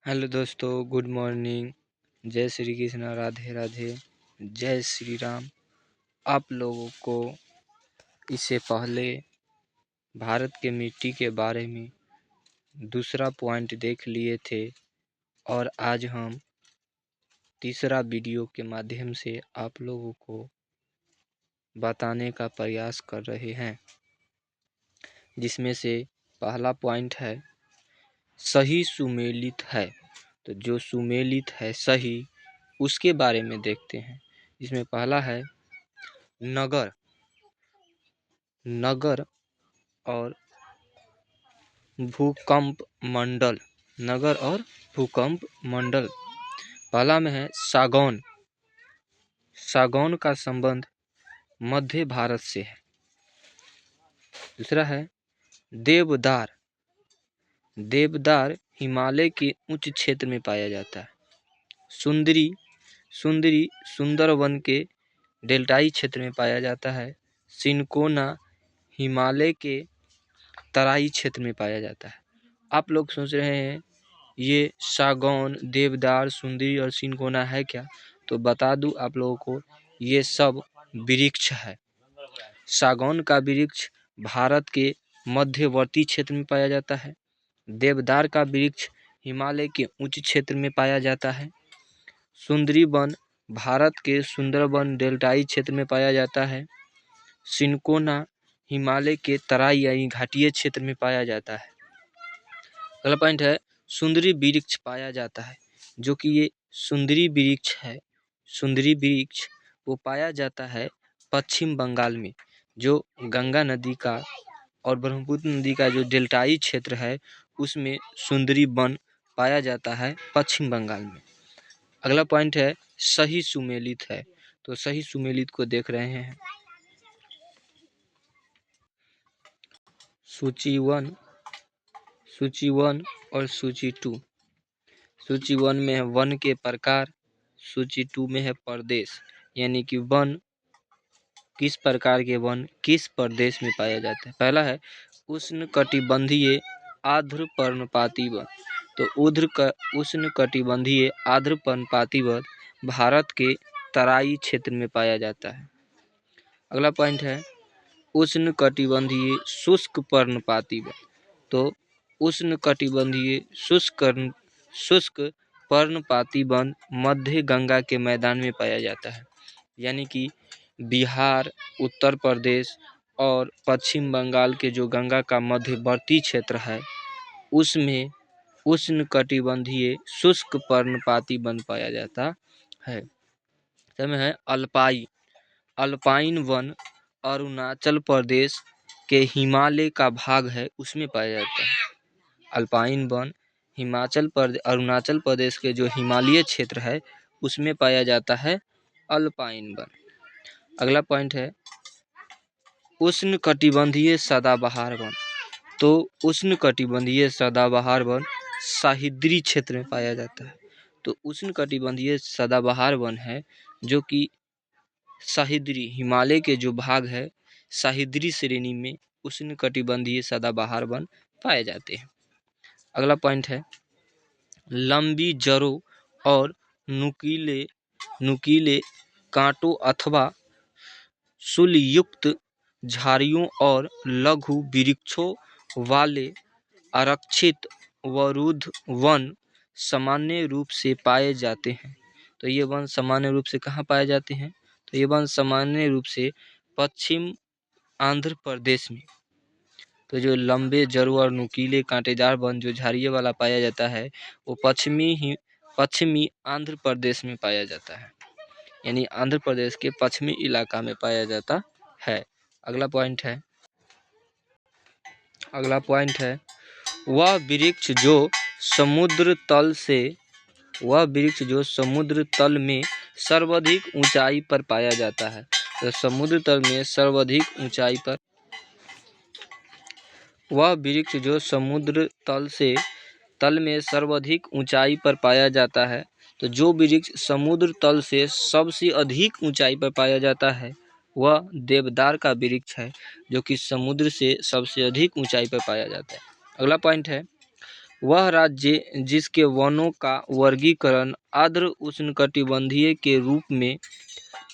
Hello दोस्तों, good morning. जय श्री कृष्णा, राधे राधे, जय श्री राम। आप लोगों को इससे पहले भारत के मिट्टी के बारे में दूसरा पॉइंट देख लिए थे और आज हम तीसरा वीडियो के माध्यम से आप लोगों को बताने का प्रयास कर रहे हैं, जिसमें से पहला पॉइंट है सही सुमेलित है। तो जो सुमेलित है सही, उसके बारे में देखते हैं। इसमें पहला है नगर। नगर और भूकंप मंडल। नगर और भूकंप मंडल। पहला में है सागौन। सागौन का संबंध मध्य भारत से है। दूसरा है देवदार। देवदार हिमालय के उच्च क्षेत्र में पाया जाता है। सुंदरी। सुंदरी सुंदरवन के डेल्टाई क्षेत्र में पाया जाता है। सिनकोना हिमालय के तराई क्षेत्र में पाया जाता है। आप लोग सोच रहे हैं ये सागौन, देवदार, सुंदरी और सिनकोना है क्या? तो बता दूं आप लोगों को, ये सब वृक्ष है। सागौन का वृक्ष भारत के मध्यवर्ती क्षेत्र में पाया जाता है। देवदार का वृक्ष हिमालय के उच्च क्षेत्र में पाया जाता है। सुंदरी वन भारत के सुंदरबन डेल्टाई क्षेत्र में पाया जाता है। सिनकोना हिमालय के तराई यानी घाटीय क्षेत्र में पाया जाता है। अगला पॉइंट है सुंदरी वृक्ष पाया जाता है, जो कि ये सुंदरी वृक्ष है। सुंदरी वृक्ष वो पाया जाता है पश्चिम बंगाल में, जो गंगा नदी का और ब्रह्मपुत्र नदी का जो डेल्टाई क्षेत्र है, उसमें सुंदरी वन पाया जाता है पश्चिम बंगाल में। अगला पॉइंट है सही सुमेलित है। तो सही सुमेलित को देख रहे हैं। सूची 1, सूची 1 और सूची 2। सूची 1 में है वन के प्रकार, सूची 2 में है प्रदेश, यानी कि वन किस प्रकार के वन किस प्रदेश में पाया जाता है। पहला है उष्णकटिबंधीय आर्द्र पर्णपाती वन। तो उष्णकटिबंधीय आर्द्र पर्णपाती वन भारत के तराई क्षेत्र में पाया जाता है। अगला पॉइंट है उष्णकटिबंधीय शुष्क पर्णपाती वन। तो उष्णकटिबंधीय शुष्क पर्णपाती वन मध्य गंगा के मैदान में पाया जाता है, यानी कि बिहार, उत्तर प्रदेश और पश्चिम बंगाल के जो गंगा का मध्यवर्ती क्षेत्र है, उसमें उष्णकटिबंधीय शुष्क पर्णपाती वन पाया जाता है। इसमें है अल्पाई। अल्पाइन वन अरुणाचल प्रदेश के हिमालय का भाग है, उसमें पाया जाता है। अल्पाइन वन अरुणाचल प्रदेश के जो हिमालय क्षेत्र है, उसमें पाया जाता है अल्पाइन वन। अगला पॉइंट है उष्णकटिबंधीय सदाबहार वन। तो उष्णकटिबंधीय सदाबहार वन सह्याद्री क्षेत्र में पाया जाता है। तो उष्णकटिबंधीय सदाबहार वन है जो कि सह्याद्री हिमालय के जो भाग है, सह्याद्री श्रेणी में उष्णकटिबंधीय सदाबहार वन पाए जाते हैं। अगला पॉइंट है लंबी जड़ों और नुकीले कांटों अथवा शूलयुक्त झाड़ियों और लघु वृक्षों वाले आरक्षित वरुद्ध वन सामान्य रूप से पाए जाते हैं। तो ये वन सामान्य रूप से कहाँ पाए जाते हैं? तो ये वन सामान्य रूप से पश्चिम आंध्र प्रदेश में। तो जो लंबे जड़ों और नुकीले कांटेदार वन जो झाड़ियों वाला पाया जाता है, वो पश्चिमी आंध्र प्रदेश में पाया जाता है, यानी आंध्र प्रदेश के पश्चिमी इलाका में पाया जाता है। अगला पॉइंट है वह वृक्ष जो समुद्र तल में सर्वाधिक ऊंचाई पर पाया जाता है। तो समुद्र तल में सर्वाधिक ऊंचाई पर वह वृक्ष जो समुद्र तल में सर्वाधिक ऊंचाई पर पाया जाता है। तो जो वृक्ष समुद्र तल से सबसे अधिक ऊंचाई पर पाया जाता है, वह देवदार का वृक्ष है, जो कि समुद्र से सबसे अधिक ऊंचाई पर पाया जाता है। अगला पॉइंट है वह राज्य जिसके वनों का वर्गीकरण आर्द्र उष्णकटिबंधीय के रूप में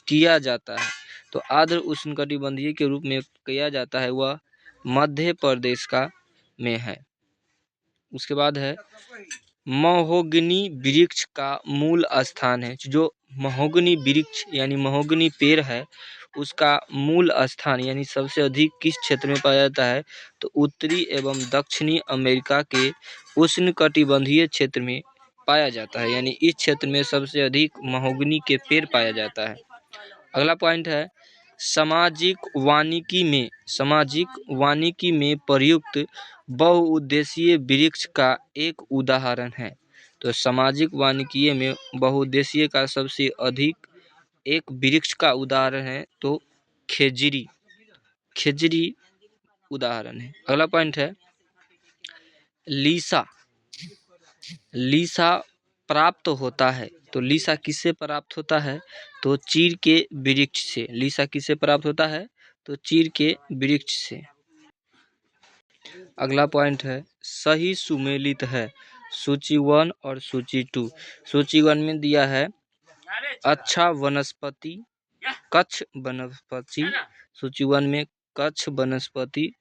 किया जाता है, तो आर्द्र उष्णकटिबंधीय के रूप में किया जाता है, वह मध्य प्रदेश का में है। उसके बाद है महोगनी वृक्ष का मूल स्थान है। जो महोगनी वृक्ष यानी महोगनी पेड़ है, उसका मूल स्थान यानी सबसे अधिक किस क्षेत्र में पाया जाता है, तो उत्तरी एवं दक्षिणी अमेरिका के उष्णकटिबंधीय क्षेत्र में पाया जाता है, यानी इस क्षेत्र में सबसे अधिक महोगनी के पेड़ पाया जाता है। अगला पॉइंट है सामाजिक वानिकी में प्रयुक्त बहुउद्देशीय वृक्ष का एक उदाहरण है। तो सामाजिक वानिकी में बहुउद्देशीय का सबसे अधिक एक वृक्ष का उदाहरण है, तो खेजड़ी उदाहरण है। अगला पॉइंट है लीसा प्राप्त होता है। तो लीसा किससे प्राप्त होता है, तो चीड़ के वृक्ष से। लीसा किससे प्राप्त होता है, तो चीड़ के वृक्ष से। अगला पॉइंट है सही सुमेलित है। सूची 1 और सूची 2। सूची 1 में दिया है अच्छा वनस्पति, कच्छ वनस्पति। सूची 1 में कच्छ वनस्पति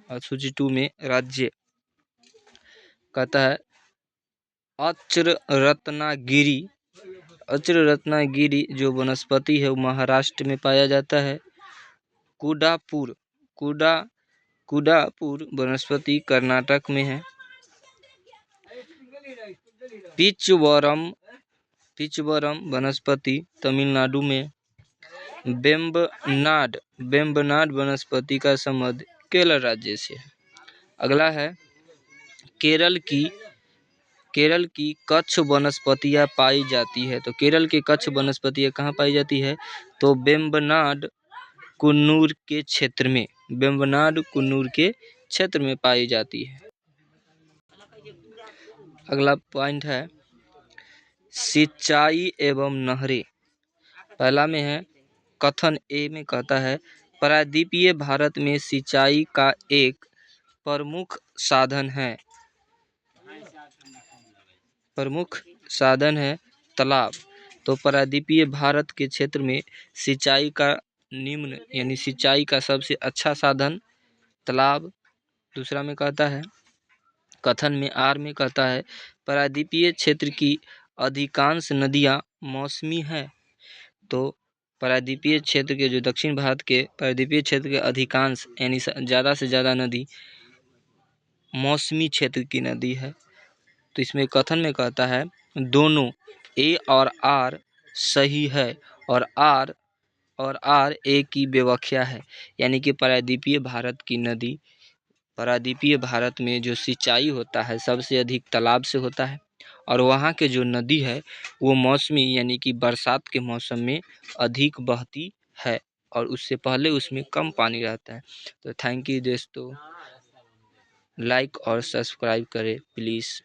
और सूची 2 में राज्य। कहता है अच्र रत्नागिरी जो वनस्पति है वो महाराष्ट्र में पाया जाता है। कुडापुर वनस्पति कर्नाटक में है। पिचवरम वनस्पति तमिलनाडु में। बेम्बनाड वनस्पति का संबंध केरल राज्य से है। अगला है केरल की कच्छ वनस्पतियां पाई जाती है। तो केरल के कच्छ वनस्पतियां कहाँ पाई जाती है, तो बेम्बनाड कुन्नूर के क्षेत्र में पाई जाती है। अगला पॉइंट है सिंचाई एवं नहरें। पहला में है कथन ए में कहता है प्रायद्वीपीय भारत में सिंचाई का एक प्रमुख साधन है तालाब। तो प्रायद्वीपीय भारत के क्षेत्र में सिंचाई का निम्न यानी सिंचाई का सबसे अच्छा साधन तालाब। दूसरा में कहता है कथन में आर में कहता है प्रायद्वीपीय क्षेत्र की अधिकांश नदियां मौसमी हैं। तो प्रायद्वीपीय क्षेत्र के जो दक्षिण भारत के प्रायद्वीपीय क्षेत्र के अधिकांश यानी ज़्यादा से ज़्यादा नदी मौसमी क्षेत्र की नदी है। तो इसमें कथन में कहता है दोनों ए और आर सही है और आर ए की व्याख्या है, यानी कि प्रायद्वीपीय भारत में जो सिंचाई होता है सबसे अधिक तालाब से होता है और वहाँ के जो नदी है वो मौसमी यानी कि बरसात के मौसम में अधिक बहती है और उससे पहले उसमें कम पानी रहता है। तो थैंक यू दोस्तों, लाइक और सब्सक्राइब करें प्लीज़।